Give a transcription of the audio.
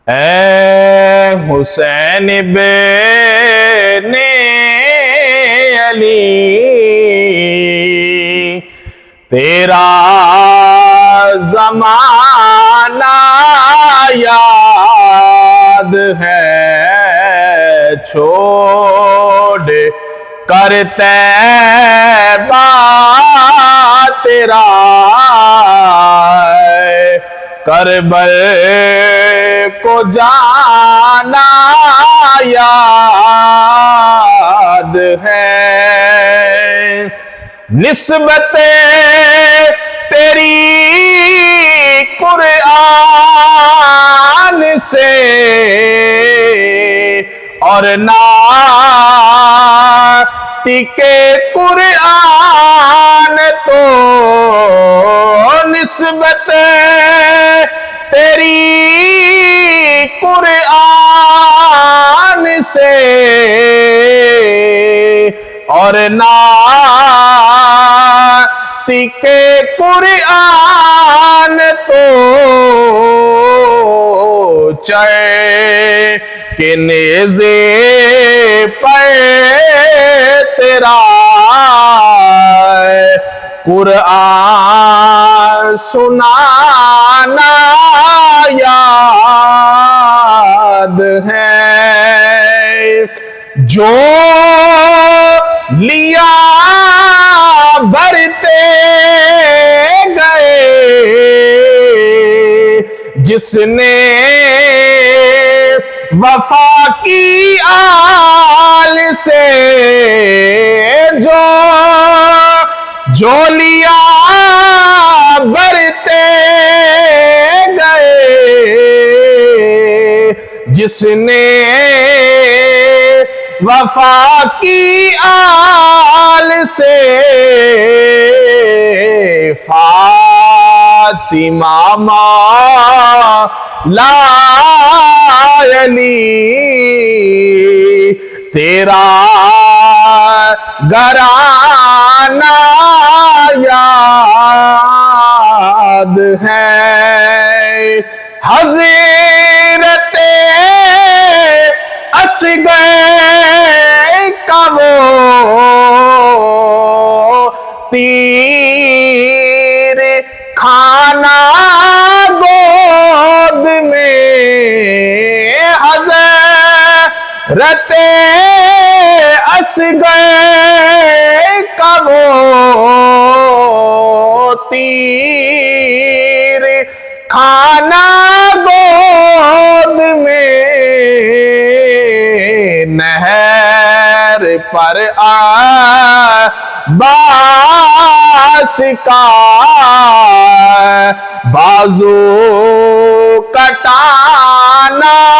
اے حسین ابن علی تیرا زمانہ یاد ہے چھوڑ کر طیبہ تیرا کربل کو جانا یاد ہے نسبت تیری قرآن سے اور ناطق قرآن تو نسبت تیری قرآن سے اور ناطق قرآن تو چاہے کہ نیزے پہ تیرا قرآن سنانا یاد ہے جو لیا بھرتے گئے جس نے وفا کی آل سے جو لیا بھرتے گئے جس نے وفا کی آل سے فاطمہ مولا علی تیرا گھرانہ یاد ہے حضرت اصغر کا وہ تیر کھانا گود میں حضرت اصغر کا وہ تیر کھانا گود میں نہر پر عباس کا بازو کٹانا